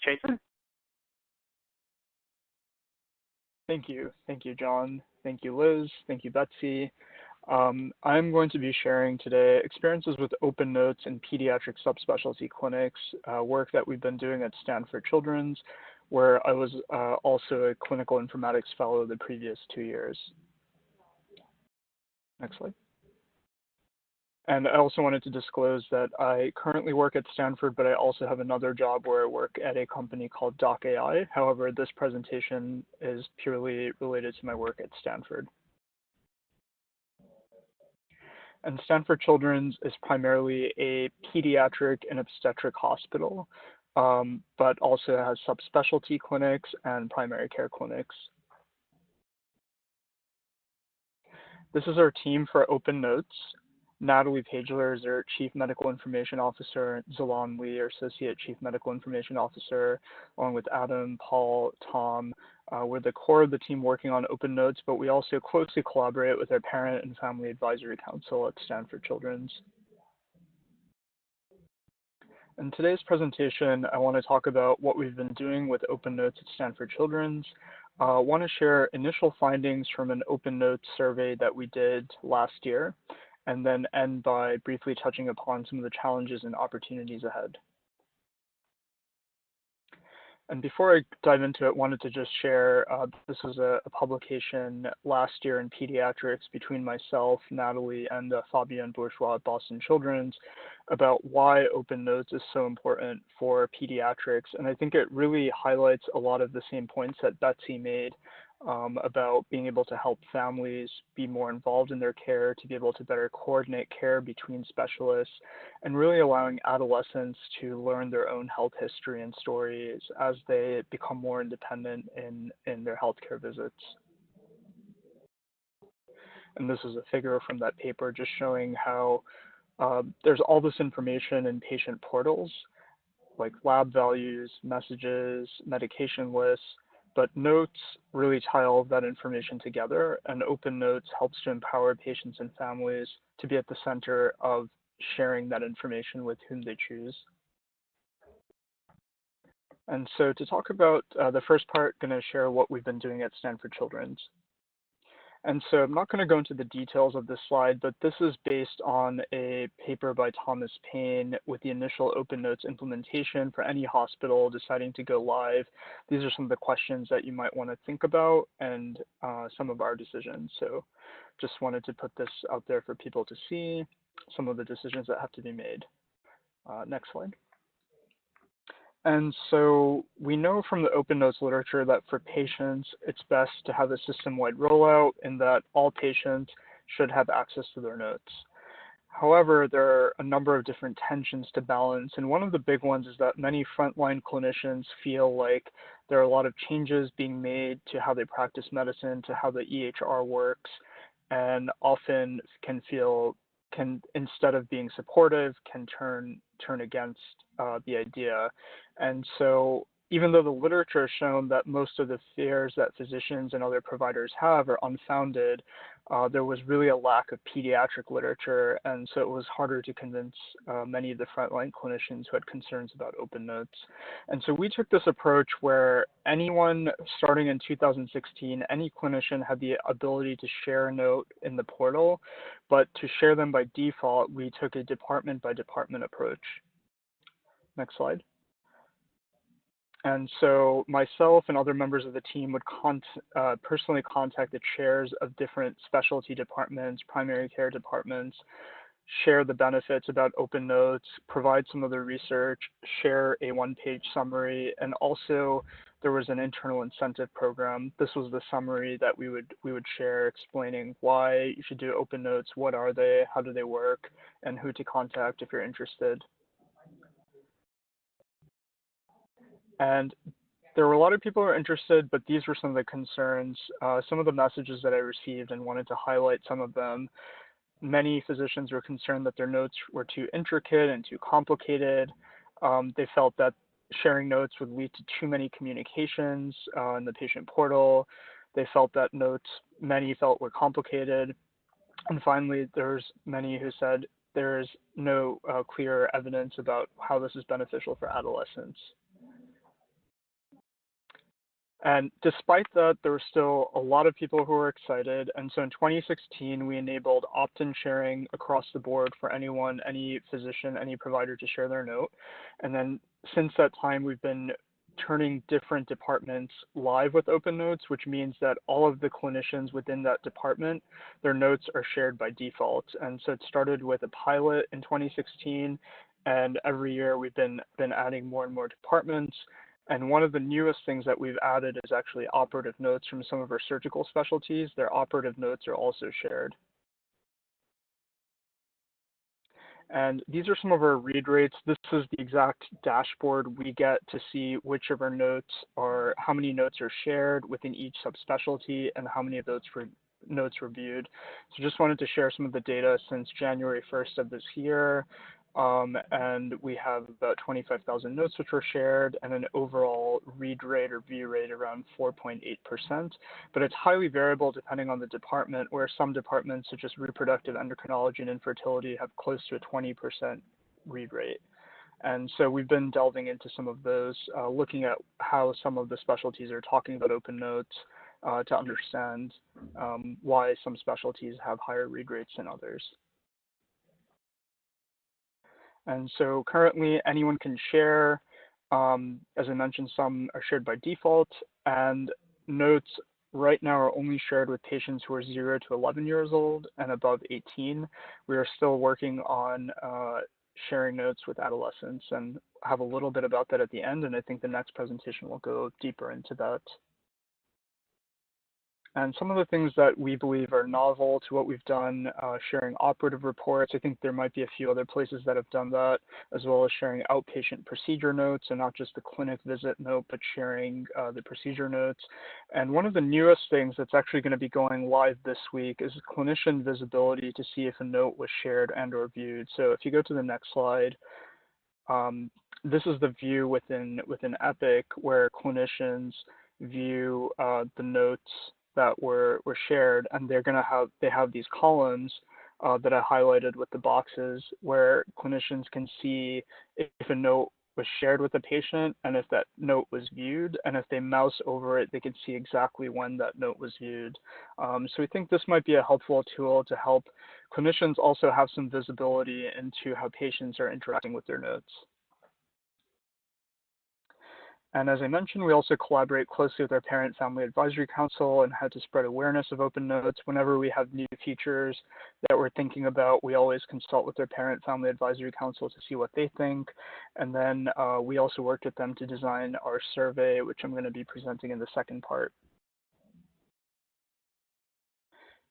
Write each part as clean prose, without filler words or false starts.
Chethan. Thank you. Thank you, John. Thank you, Liz. Thank you, Betsy. I'm going to be sharing today experiences with open notes in pediatric subspecialty clinics, work that we've been doing at Stanford Children's, where I was also a clinical informatics fellow the previous 2 years. Next slide. And I also wanted to disclose that I currently work at Stanford, but I also have another job where I work at a company called DocAI. However, this presentation is purely related to my work at Stanford. And Stanford Children's is primarily a pediatric and obstetric hospital, but also has subspecialty clinics and primary care clinics. This is our team for Open Notes. Natalie Pagler is our Chief Medical Information Officer, Zalan Lee, our Associate Chief Medical Information Officer, along with Adam, Paul, Tom. We're the core of the team working on Open Notes, but we also closely collaborate with our Parent and Family Advisory Council at Stanford Children's. In today's presentation, I want to talk about what we've been doing with Open Notes at Stanford Children's. I want to share initial findings from an Open Notes survey that we did last year, and then end by briefly touching upon some of the challenges and opportunities ahead. And before I dive into it, I wanted to just share, this was a publication last year in Pediatrics between myself, Natalie, and Fabienne Bourgeois at Boston Children's about why Open Notes is so important for pediatrics. And I think it really highlights a lot of the same points that Betsy made about being able to help families be more involved in their care, to be able to better coordinate care between specialists, and really allowing adolescents to learn their own health history and stories as they become more independent in their healthcare visits. And this is a figure from that paper just showing how there's all this information in patient portals, like lab values, messages, medication lists, but notes really tie all of that information together, and Open Notes helps to empower patients and families to be at the center of sharing that information with whom they choose. And so to talk about the first part, I'm going to share what we've been doing at Stanford Children's. And so I'm not going to go into the details of this slide, but this is based on a paper by Thomas Payne with the initial Open Notes implementation for any hospital deciding to go live. These are some of the questions that you might want to think about and some of our decisions. So just wanted to put this out there for people to see some of the decisions that have to be made. Next slide. And so we know from the Open Notes literature that for patients, it's best to have a system-wide rollout and that all patients should have access to their notes. However, there are a number of different tensions to balance, and one of the big ones is that many frontline clinicians feel like there are a lot of changes being made to how they practice medicine, to how the EHR works, and often can instead of being supportive, can turn against the idea. And so even though the literature has shown that most of the fears that physicians and other providers have are unfounded, there was really a lack of pediatric literature, and so it was harder to convince many of the frontline clinicians who had concerns about Open Notes. And so we took this approach where anyone starting in 2016, any clinician had the ability to share a note in the portal, but to share them by default, we took a department by department approach. Next slide. And so myself and other members of the team would personally contact the chairs of different specialty departments, primary care departments, share the benefits about Open Notes, provide some of the research, share a one-page summary, and also there was an internal incentive program. This was the summary that we would share explaining why you should do Open Notes, what are they, how do they work, and who to contact if you're interested. And there were a lot of people who were interested, but these were some of the concerns, some of the messages that I received, and wanted to highlight some of them. Many physicians were concerned that their notes were too intricate and too complicated. They felt that sharing notes would lead to too many communications in the patient portal. They felt that many felt were complicated. And finally, there's many who said there is no clear evidence about how this is beneficial for adolescents. And despite that, there were still a lot of people who were excited. And so in 2016, we enabled opt-in sharing across the board for anyone, any physician, any provider to share their note. And then since that time, we've been turning different departments live with open notes, which means that all of the clinicians within that department, their notes are shared by default. And so it started with a pilot in 2016, and every year we've been adding more and more departments. And one of the newest things that we've added is actually operative notes from some of our surgical specialties. Their operative notes are also shared. And these are some of our read rates. This is the exact dashboard we get to see which of our notes are, how many notes are shared within each subspecialty and how many of those notes were viewed. So just wanted to share some of the data since January 1st of this year. And we have about 25,000 notes which were shared and an overall read rate or view rate around 4.8%. But it's highly variable depending on the department, where some departments such as reproductive endocrinology and infertility have close to a 20% read rate. And so we've been delving into some of those, looking at how some of the specialties are talking about open notes to understand why some specialties have higher read rates than others. And so currently anyone can share. As I mentioned, some are shared by default, and notes right now are only shared with patients who are 0 to 11 years old and above 18. We are still working on sharing notes with adolescents and have a little bit about that at the end, and I think the next presentation will go deeper into that. And some of the things that we believe are novel to what we've done, sharing operative reports. I think there might be a few other places that have done that, as well as sharing outpatient procedure notes, and not just the clinic visit note, but sharing the procedure notes. And one of the newest things that's actually going to be going live this week is clinician visibility to see if a note was shared and or viewed. So if you go to the next slide, this is the view within Epic where clinicians view the notes that were shared, and they have these columns that I highlighted with the boxes where clinicians can see if a note was shared with a patient and if that note was viewed, and if they mouse over it, they can see exactly when that note was viewed. So we think this might be a helpful tool to help clinicians also have some visibility into how patients are interacting with their notes. And as I mentioned, we also collaborate closely with our Parent Family Advisory Council and how to spread awareness of open notes. Whenever we have new features that we're thinking about, we always consult with our Parent Family Advisory Council to see what they think. And then we also worked with them to design our survey, which I'm going to be presenting in the second part.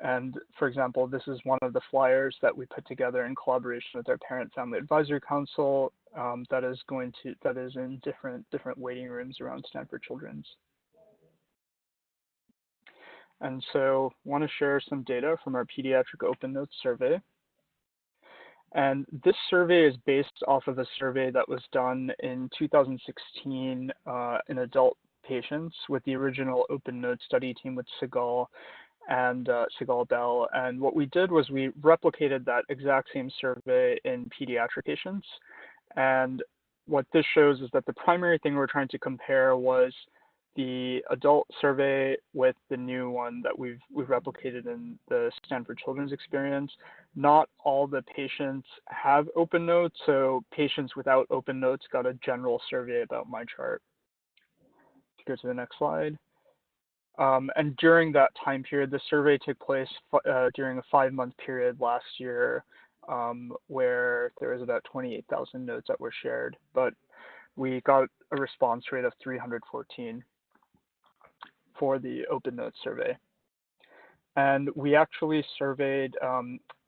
And for example, this is one of the flyers that we put together in collaboration with our Parent Family Advisory Council that is in different waiting rooms around Stanford Children's. And so I want to share some data from our Pediatric Open Notes survey. And this survey is based off of a survey that was done in 2016 in adult patients with the original Open Notes study team with Segal and Segal Bell. And what we did was we replicated that exact same survey in pediatric patients. And what this shows is that the primary thing we're trying to compare was the adult survey with the new one that we've replicated in the Stanford Children's experience. Not all the patients have open notes, so patients without open notes got a general survey about MyChart. Go to the next slide. And during that time period, the survey took place during a 5-month period last year, where there was about 28,000 notes that were shared, but we got a response rate of 314 for the open notes survey. And we actually surveyed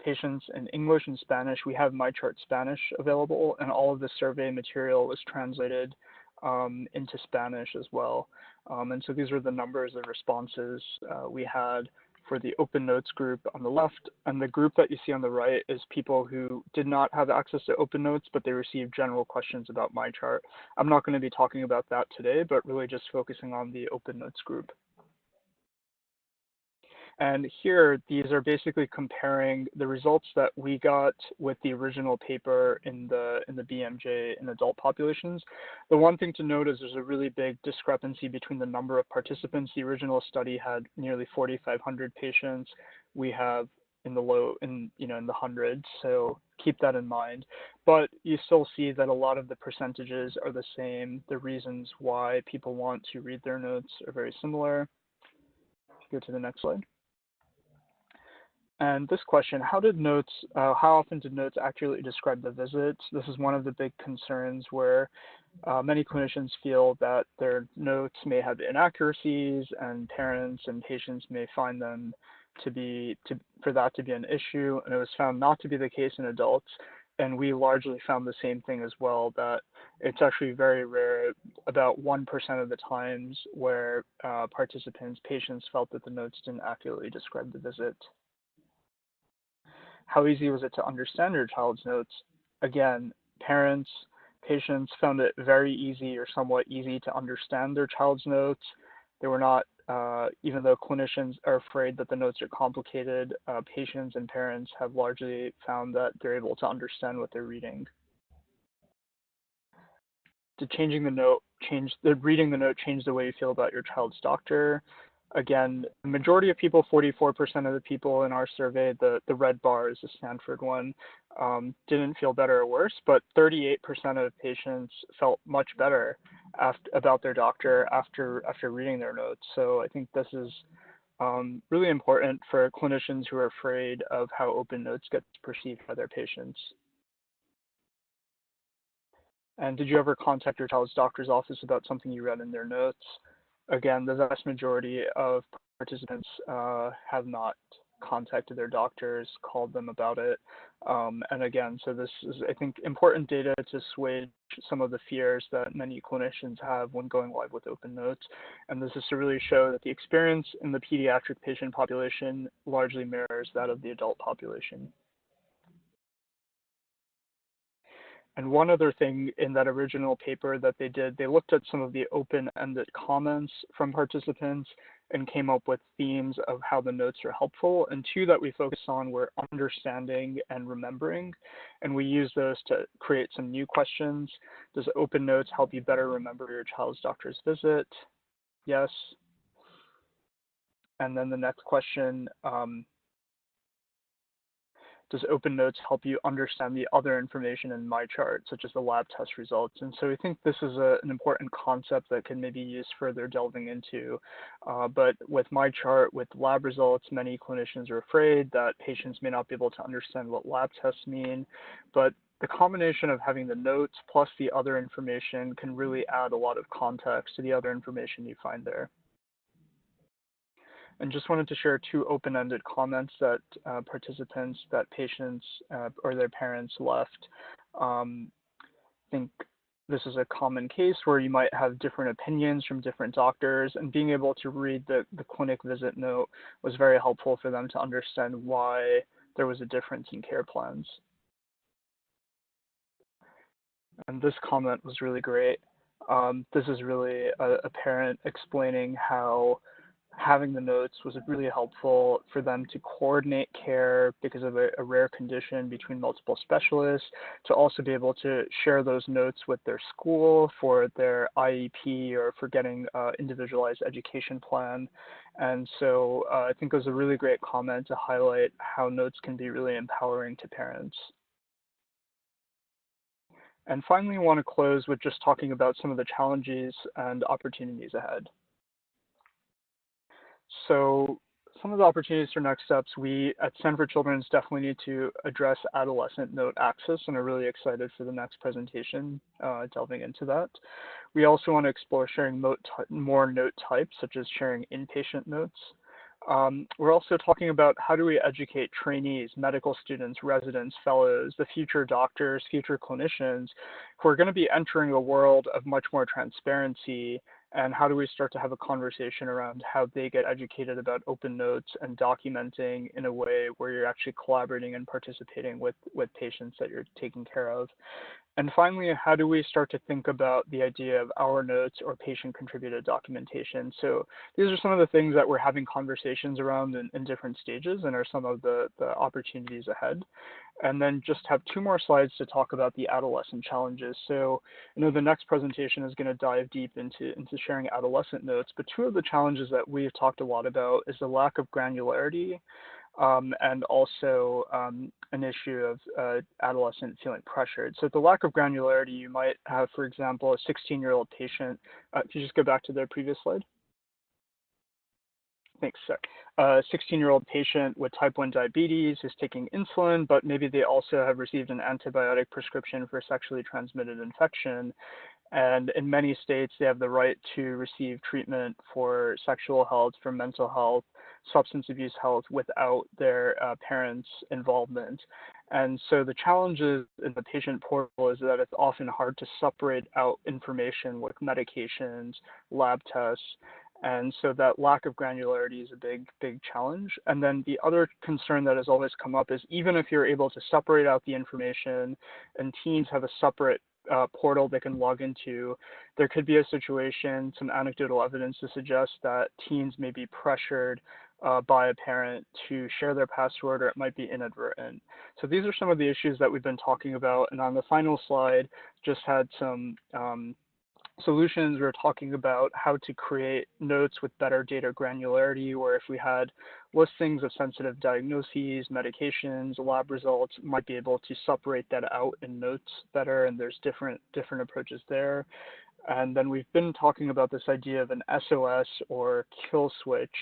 patients in English and Spanish. We have MyChart Spanish available, and all of the survey material was translated into Spanish as well. And so these are the numbers of responses we had for the open notes group on the left, and the group that you see on the right is people who did not have access to open notes, but they received general questions about MyChart. I'm not going to be talking about that today, but really just focusing on the open notes group. And here, these are basically comparing the results that we got with the original paper in the BMJ in adult populations. The one thing to note is there's a really big discrepancy between the number of participants. The original study had nearly 4,500 patients. We have in the hundreds, so keep that in mind. But you still see that a lot of the percentages are the same. The reasons why people want to read their notes are very similar. Go to the next slide. And this question, how often did notes accurately describe the visits? This is one of the big concerns where many clinicians feel that their notes may have inaccuracies, and parents and patients may find them for that to be an issue, and it was found not to be the case in adults. And we largely found the same thing as well, that it's actually very rare, about 1% of the times, where patients felt that the notes didn't accurately describe the visit. How easy was it to understand your child's notes? Again, patients found it very easy or somewhat easy to understand their child's notes. They were not, even though clinicians are afraid that the notes are complicated, patients and parents have largely found that they're able to understand what they're reading. Did reading the note change the way you feel about your child's doctor? Again, the majority of people, 44% of the people in our survey, the red bar is the Stanford one, didn't feel better or worse, but 38% of patients felt much better about their doctor after reading their notes. So I think this is really important for clinicians who are afraid of how open notes get perceived by their patients. And did you ever contact your child's doctor's office about something you read in their notes? Again, the vast majority of participants have not contacted their doctors, called them about it. And again, so this is, I think, important data to assuage some of the fears that many clinicians have when going live with open notes. And this is to really show that the experience in the pediatric patient population largely mirrors that of the adult population. And one other thing in that original paper that they did, they looked at some of the open-ended comments from participants and came up with themes of how the notes are helpful. And two that we focused on were understanding and remembering. And we used those to create some new questions. Does open notes help you better remember your child's doctor's visit? Yes. And then the next question, does open notes help you understand the other information in my chart, such as the lab test results? And so I think this is an important concept that can maybe use further delving into. But with my chart, with lab results, many clinicians are afraid that patients may not be able to understand what lab tests mean. But the combination of having the notes plus the other information can really add a lot of context to the other information you find there. And just wanted to share two open-ended comments that patients or their parents left. I think this is a common case where you might have different opinions from different doctors, and being able to read the clinic visit note was very helpful for them to understand why there was a difference in care plans. And this comment was really great. This is really a parent explaining how having the notes was really helpful for them to coordinate care because of a rare condition between multiple specialists, to also be able to share those notes with their school for their IEP or for getting individualized education plan. And so I think it was a really great comment to highlight how notes can be really empowering to parents. And finally, I want to close with just talking about some of the challenges and opportunities ahead. So some of the opportunities for next steps, we at Stanford Children's definitely need to address adolescent note access, and are really excited for the next presentation delving into that. We also want to explore sharing more note types, such as sharing inpatient notes. We're also talking about how do we educate trainees, medical students, residents, fellows, the future doctors, future clinicians who are going to be entering a world of much more transparency, and how do we start to have a conversation around how they get educated about open notes and documenting in a way where you're actually collaborating and participating with patients that you're taking care of. And finally, how do we start to think about the idea of our notes or patient-contributed documentation? So these are some of the things that we're having conversations around in different stages and are some of the opportunities ahead. And then just have two more slides to talk about the adolescent challenges. So the next presentation is going to dive deep into sharing adolescent notes, but two of the challenges that we've talked a lot about is the lack of granularity and also an issue of adolescent feeling pressured. So the lack of granularity, you might have, for example, a 16-year-old patient. Could you just go back to the previous slide? Thanks, sir. A 16-year-old patient with type 1 diabetes is taking insulin, but maybe they also have received an antibiotic prescription for sexually transmitted infection. And in many states, they have the right to receive treatment for sexual health, for mental health, substance abuse health without their parents' involvement. And so the challenges in the patient portal is that it's often hard to separate out information with medications, lab tests. And so that lack of granularity is a big challenge. And then the other concern that has always come up is even if you're able to separate out the information and teens have a separate portal they can log into, there could be a situation, some anecdotal evidence to suggest that teens may be pressured by a parent to share their password, or it might be inadvertent. So these are some of the issues that we've been talking about. And on the final slide, just had some solutions. We're talking about how to create notes with better data granularity, where if we had listings of sensitive diagnoses, medications, lab results, might be able to separate that out in notes better, and there's different approaches there. And then we've been talking about this idea of an SOS or kill switch,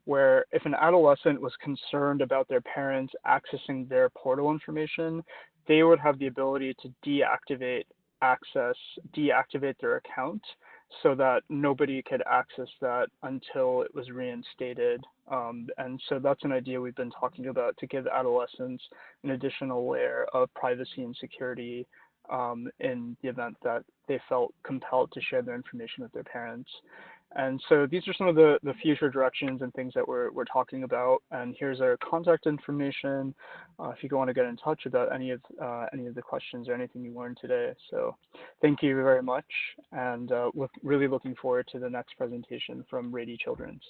where if an adolescent was concerned about their parents accessing their portal information, they would have the ability to deactivate their account so that nobody could access that until it was reinstated. And so that's an idea we've been talking about to give adolescents an additional layer of privacy and security in the event that they felt compelled to share their information with their parents. And so these are some of the future directions and things that we're talking about. And here's our contact information if you want to get in touch about any of the questions or anything you learned today. So thank you very much, and really looking forward to the next presentation from Rady Children's.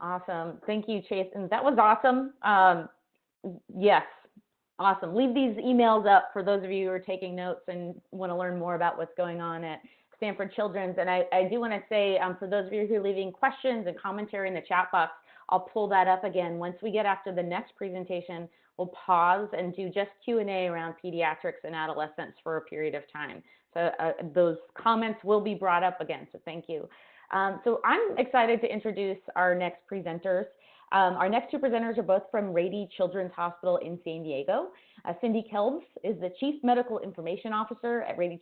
Awesome. Thank you, Chethan. That was awesome. Yes, awesome. Leave these emails up for those of you who are taking notes and want to learn more about what's going on at Stanford Children's. And I do want to say, for those of you who are leaving questions and commentary in the chat box, I'll pull that up again. Once we get after the next presentation, we'll pause and do just Q&A around pediatrics and adolescents for a period of time. So those comments will be brought up again, so thank you. So I'm excited to introduce our next presenters. Our next two presenters are both from Rady Children's Hospital in San Diego. Cindy Kelbs is the Chief Medical Information Officer at Rady